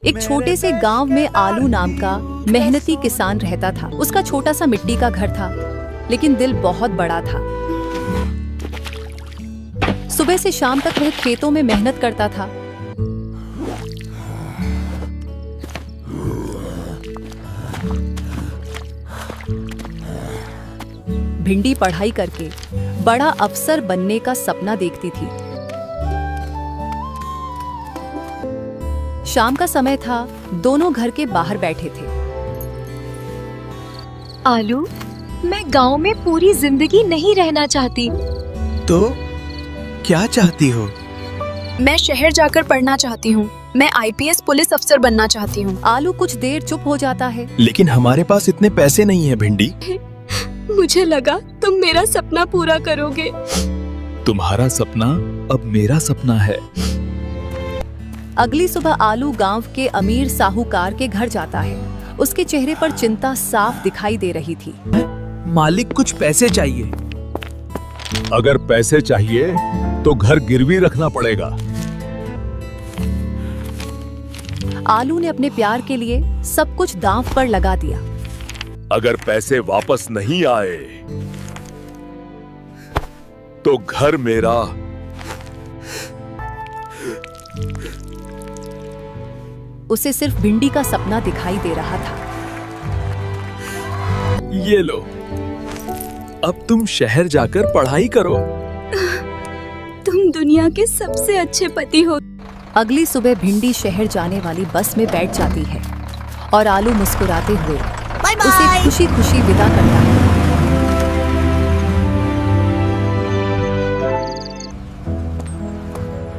एक छोटे से गांव में आलू नाम का मेहनती किसान रहता था। उसका छोटा सा मिट्टी का घर था, लेकिन दिल बहुत बड़ा था। सुबह से शाम तक वह खेतों में मेहनत करता था। भिंडी पढ़ाई करके बड़ा अफसर बनने का सपना देखती थी। शाम का समय था, दोनों घर के बाहर बैठे थे। आलू, मैं गांव में पूरी जिंदगी नहीं रहना चाहती। तो क्या चाहती हो? मैं शहर जाकर पढ़ना चाहती हूँ। मैं आईपीएस पुलिस अफसर बनना चाहती हूँ। आलू कुछ देर चुप हो जाता है। लेकिन हमारे पास इतने पैसे नहीं है भिंडी। मुझे लगा तुम मेरा सपना पूरा करोगे। तुम्हारा सपना अब मेरा सपना है। अगली सुबह आलू गांव के अमीर साहूकार के घर जाता है। उसके चेहरे पर चिंता साफ दिखाई दे रही थी। मालिक, कुछ पैसे चाहिए। अगर पैसे चाहिए तो घर गिरवी रखना पड़ेगा। आलू ने अपने प्यार के लिए सब कुछ दांव पर लगा दिया। अगर पैसे वापस नहीं आए तो घर मेरा। उसे सिर्फ भिंडी का सपना दिखाई दे रहा था। ये लो, अब तुम शहर जाकर पढ़ाई करो। तुम दुनिया के सबसे अच्छे पति हो। अगली सुबह भिंडी शहर जाने वाली बस में बैठ जाती है और आलू मुस्कुराते हुए उसे खुशी खुशी विदा करता है।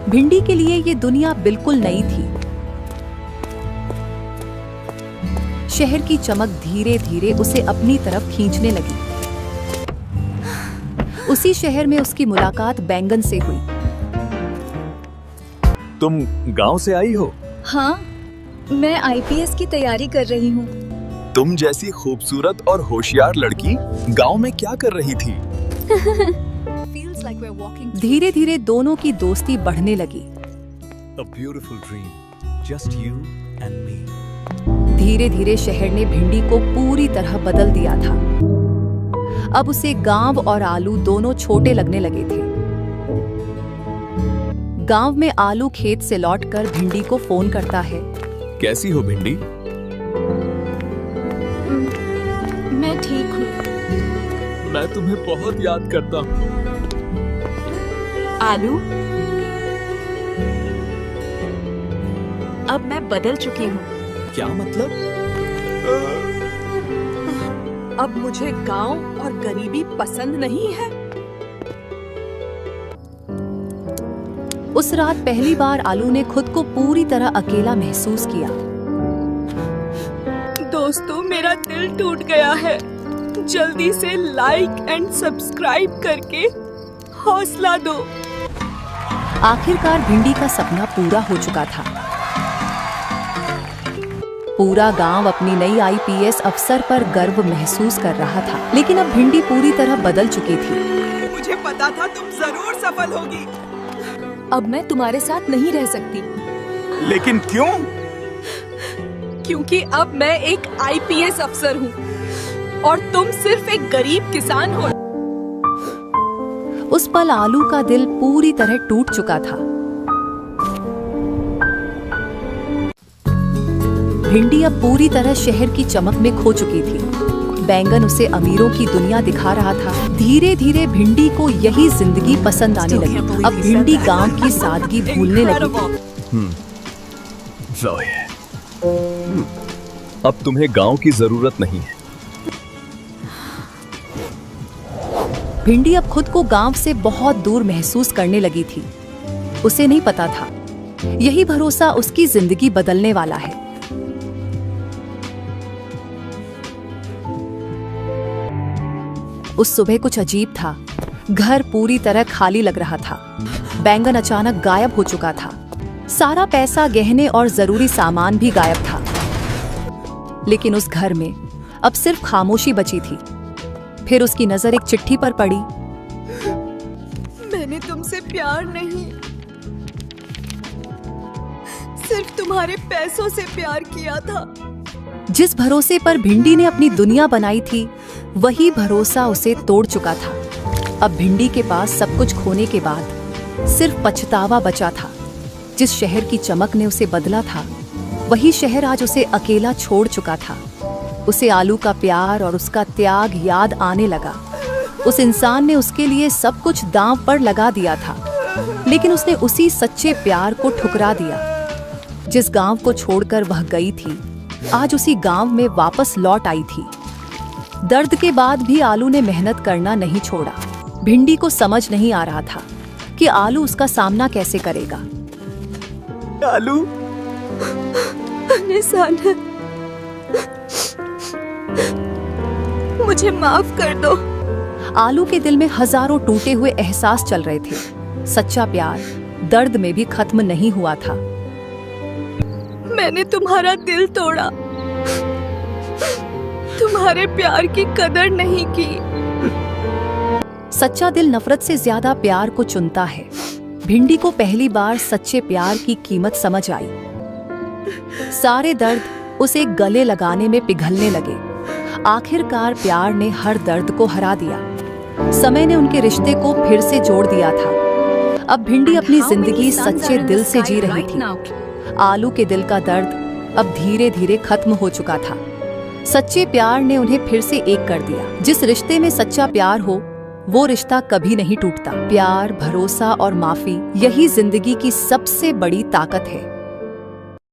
भिंडी के लिए ये दुनिया बिल्कुल नई थी। शहर की चमक धीरे धीरे उसे अपनी तरफ खींचने लगी। उसी शहर में उसकी मुलाकात बैंगन से हुई। तुम गांव से आई हो? हाँ, मैं आईपीएस की तैयारी कर रही हूँ। तुम जैसी खूबसूरत और होशियार लड़की गांव में क्या कर रही थी? धीरे धीरे दोनों की दोस्ती बढ़ने लगी। A beautiful dream, just you and me. धीरे धीरे शहर ने भिंडी को पूरी तरह बदल दिया था। अब उसे गांव और आलू दोनों छोटे लगने लगे थे। गांव में आलू खेत से लौटकर भिंडी को फोन करता है। कैसी हो भिंडी? मैं ठीक हूँ। मैं तुम्हें बहुत याद करता हूँ। आलू, अब मैं बदल चुकी हूँ। क्या मतलब? अब मुझे गांव और गरीबी पसंद नहीं है। उस रात पहली बार आलू ने खुद को पूरी तरह अकेला महसूस किया। दोस्तों, मेरा दिल टूट गया है। जल्दी से लाइक एंड सब्सक्राइब करके हौसला दो। आखिरकार भिंडी का सपना पूरा हो चुका था। पूरा गांव अपनी नई आईपीएस अफसर पर गर्व महसूस कर रहा था। लेकिन अब भिंडी पूरी तरह बदल चुकी थी। मुझे पता था तुम जरूर सफल होगी। अब मैं तुम्हारे साथ नहीं रह सकती। लेकिन क्यों? क्योंकि अब मैं एक आईपीएस अफसर हूँ और तुम सिर्फ एक गरीब किसान हो। उस पल आलू का दिल पूरी तरह टूट चुका था। भिंडी अब पूरी तरह शहर की चमक में खो चुकी थी। बैंगन उसे अमीरों की दुनिया दिखा रहा था। धीरे धीरे भिंडी को यही जिंदगी पसंद आने लगी। अब भिंडी गांव की सादगी भूलने लगी। अब तुम्हें गांव की जरूरत नहीं है। भिंडी अब खुद को गांव से बहुत दूर महसूस करने लगी थी। उसे नहीं पता था यही भरोसा उसकी जिंदगी बदलने वाला है। उस सुबह कुछ अजीब था। घर पूरी तरह खाली लग रहा था। बैंगन अचानक गायब हो चुका था। सारा पैसा, गहने और जरूरी सामान भी गायब था। लेकिन उस घर में अब सिर्फ खामोशी बची थी। फिर उसकी नजर एक चिट्ठी पर पड़ी। मैंने तुमसे प्यार नहीं, सिर्फ तुम्हारे पैसों से प्यार किया था। जिस भरोसे पर भिंडी ने अपनी दुनिया बनाई थी, वही भरोसा उसे तोड़ चुका था। अब भिंडी के पास सब कुछ खोने के बाद सिर्फ पछतावा बचा था। जिस शहर की चमक ने उसे बदला था, वही शहर आज उसे अकेला छोड़ चुका था। उसे आलू का प्यार और उसका त्याग याद आने लगा। उस इंसान ने उसके लिए सब कुछ दांव पर लगा दिया था, लेकिन उसने उसी सच्चे प्यार को ठुकरा दिया। जिस गांव को छोड़कर वह गई थी, आज उसी गांव में वापस लौट आई थी। दर्द के बाद भी आलू ने मेहनत करना नहीं छोड़ा। भिंडी को समझ नहीं आ रहा था कि आलू उसका सामना कैसे करेगा। आलू, निशाना, मुझे माफ कर दो। आलू के दिल में हजारों टूटे हुए एहसास चल रहे थे। सच्चा प्यार दर्द में भी खत्म नहीं हुआ था। मैंने तुम्हारा दिल तोड़ा, तुम्हारे प्यार की कदर नहीं की। सच्चा दिल नफरत से ज्यादा प्यार को चुनता है। भिंडी को पहली बार सच्चे प्यार की कीमत समझ आई। सारे दर्द उसे गले लगाने में पिघलने लगे। आखिरकार प्यार ने हर दर्द को हरा दिया। समय ने उनके रिश्ते को फिर से जोड़ दिया था। अब भिंडी अपनी जिंदगी सच्चे दिल से जी रही थी। आलू के दिल का दर्द अब धीरे धीरे खत्म हो चुका था। सच्चे प्यार ने उन्हें फिर से एक कर दिया। जिस रिश्ते में सच्चा प्यार हो, वो रिश्ता कभी नहीं टूटता। प्यार, भरोसा और माफी, यही जिंदगी की सबसे बड़ी ताकत है।